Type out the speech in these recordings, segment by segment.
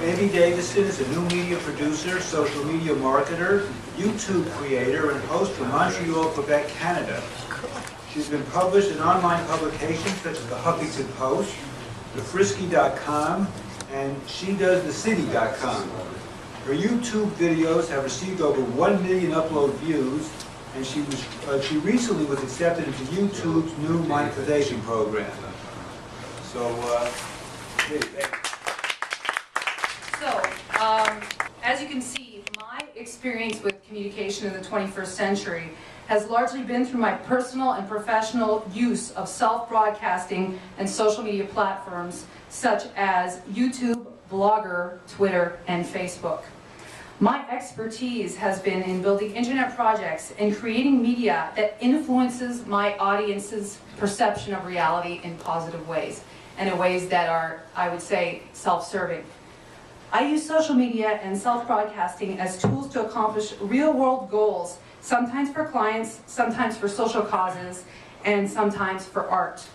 Amy Davison is a new media producer, social media marketer, YouTube creator, and host from Montreal, Quebec, Canada. She's been published in online publications such as the Huffington Post, thefrisky.com, and shedoesthecity.com. Her YouTube videos have received over 1 million upload views, and she recently was accepted into YouTube's new monetization program. So, as you can see, my experience with communication in the 21st century has largely been through my personal and professional use of self-broadcasting and social media platforms such as YouTube, Blogger, Twitter, and Facebook. My expertise has been in building internet projects and creating media that influences my audience's perception of reality in positive ways, and in ways that are, I would say, self-serving. I use social media and self-broadcasting as tools to accomplish real-world goals, sometimes for clients, sometimes for social causes, and sometimes for art.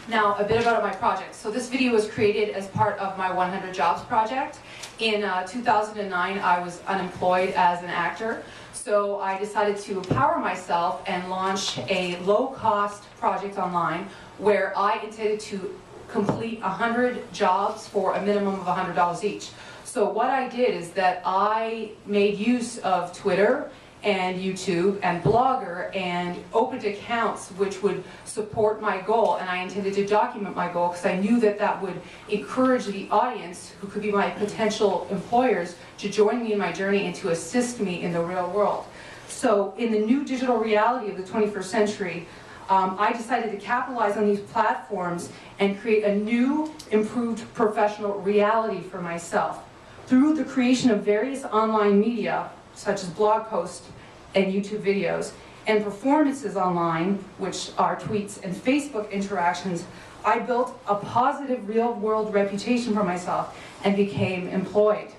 Now, a bit about my project. So this video was created as part of my 100 Jobs project. In 2009, I was unemployed as an actor, so I decided to empower myself and launch a low-cost project online where I intended to complete 100 jobs for a minimum of $100 each. So what I did is that I made use of Twitter and YouTube and Blogger and opened accounts which would support my goal, and I intended to document my goal because I knew that that would encourage the audience, who could be my potential employers, to join me in my journey and to assist me in the real world. So in the new digital reality of the 21st century, I decided to capitalize on these platforms and create a new, improved professional reality for myself through the creation of various online media, such as blog posts and YouTube videos, and performances online, which are tweets and Facebook interactions. I built a positive real-world reputation for myself and became employed.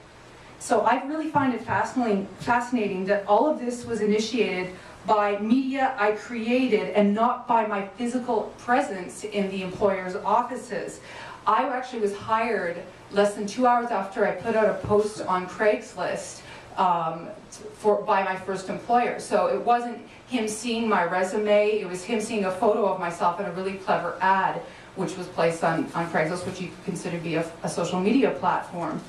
So I really find it fascinating that all of this was initiated by media I created and not by my physical presence in the employer's offices. I actually was hired less than 2 hours after I put out a post on Craigslist by my first employer. So it wasn't him seeing my resume, it was him seeing a photo of myself in a really clever ad which was placed on Craigslist, which you could consider to be a social media platform.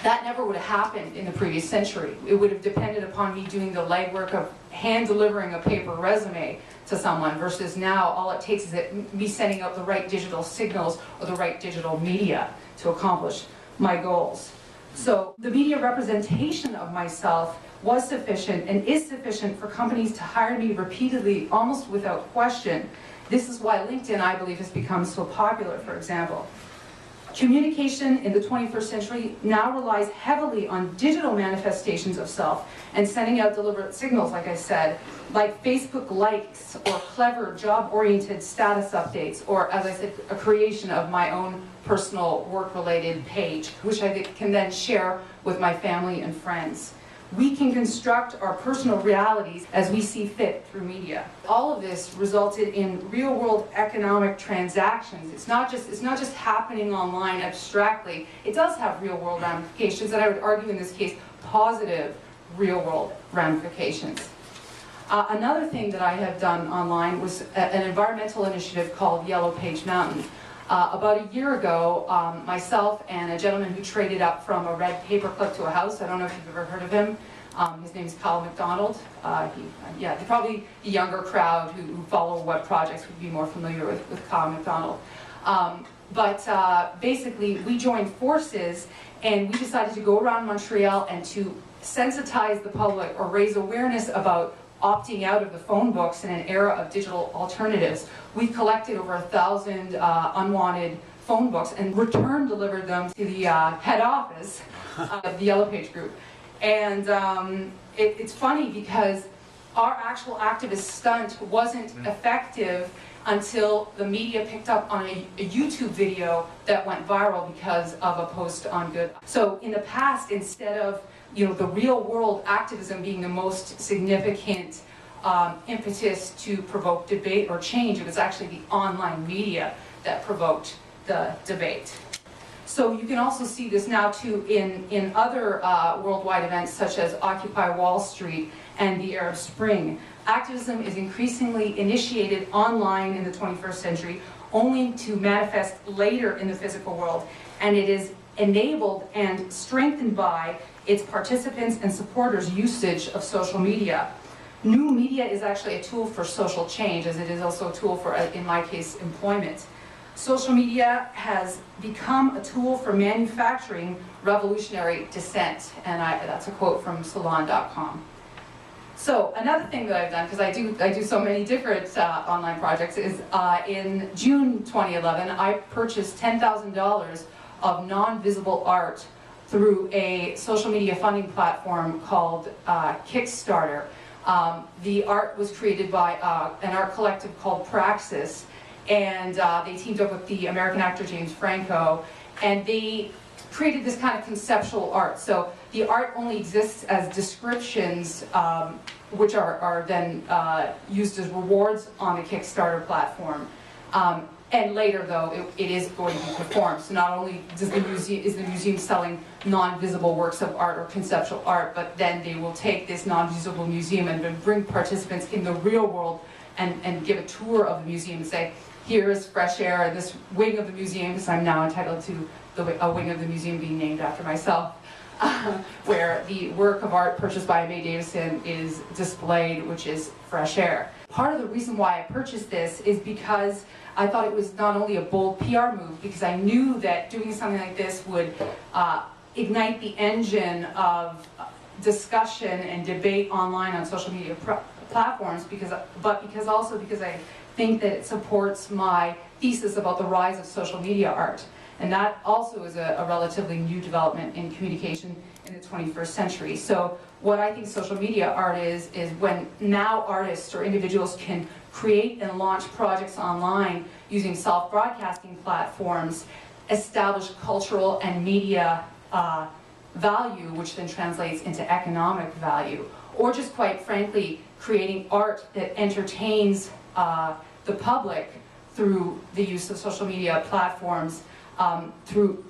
That never would have happened in the previous century. It would have depended upon me doing the legwork of hand delivering a paper resume to someone, versus now all it takes is me sending out the right digital signals or the right digital media to accomplish my goals. So the media representation of myself was sufficient and is sufficient for companies to hire me repeatedly, almost without question. This is why LinkedIn, I believe, has become so popular, for example. Communication in the 21st century now relies heavily on digital manifestations of self and sending out deliberate signals, like I said, like Facebook likes or clever job-oriented status updates, or, as I said, a creation of my own personal work-related page, which I can then share with my family and friends. We can construct our personal realities as we see fit through media. All of this resulted in real-world economic transactions. It's not just happening online abstractly. It does have real-world ramifications, and I would argue in this case positive real-world ramifications. Another thing that I have done online was an environmental initiative called Yellow Page Mountain. About a year ago, myself and a gentleman who traded up from a red paperclip to a house, I don't know if you've ever heard of him, his name is Kyle McDonald. Probably the younger crowd who follow web projects would be more familiar with Kyle McDonald. Basically, we joined forces and we decided to go around Montreal and to sensitize the public or raise awareness about opting out of the phone books in an era of digital alternatives. We collected over 1,000 unwanted phone books and delivered them to the head office of the Yellow Page group. And it's funny because our actual activist stunt wasn't effective until the media picked up on a YouTube video that went viral because of a post on Good. So in the past, instead of the real world activism being the most significant impetus to provoke debate or change, it was actually the online media that provoked the debate. So you can also see this now too in other worldwide events such as Occupy Wall Street and the Arab Spring. Activism is increasingly initiated online in the 21st century, only to manifest later in the physical world, and it is enabled and strengthened by its participants and supporters' usage of social media. New media is actually a tool for social change, as it is also a tool for, in my case, employment. Social media has become a tool for manufacturing revolutionary dissent, and that's a quote from Salon.com. So another thing that I've done, because I do so many different online projects, is in June 2011, I purchased $10,000 of non-visible art through a social media funding platform called Kickstarter. The art was created by an art collective called Praxis, and they teamed up with the American actor James Franco, and they created this kind of conceptual art. So the art only exists as descriptions, which are then used as rewards on the Kickstarter platform. And later, though, it is going to be performed. So not only is the museum selling non-visible works of art or conceptual art, but then they will take this non-visible museum and then bring participants in the real world and give a tour of the museum and say, here is fresh air in this wing of the museum, because I'm now entitled to a wing of the museum being named after myself, where the work of art purchased by May Davison is displayed, which is fresh air. Part of the reason why I purchased this is because I thought it was not only a bold PR move, because I knew that doing something like this would ignite the engine of discussion and debate online on social media platforms, but because I think that it supports my thesis about the rise of social media art. And that also is a relatively new development in communication in the 21st century. So what I think social media art is when now artists or individuals can create and launch projects online using self-broadcasting platforms, establish cultural and media value, which then translates into economic value, or just quite frankly, creating art that entertains the public through the use of social media platforms, through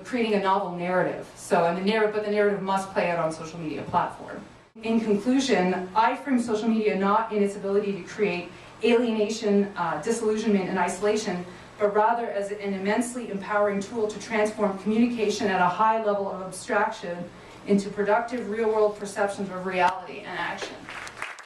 creating a novel narrative. But the narrative must play out on social media platform. In conclusion, I frame social media not in its ability to create alienation, disillusionment, and isolation, but rather as an immensely empowering tool to transform communication at a high level of abstraction into productive real-world perceptions of reality and action.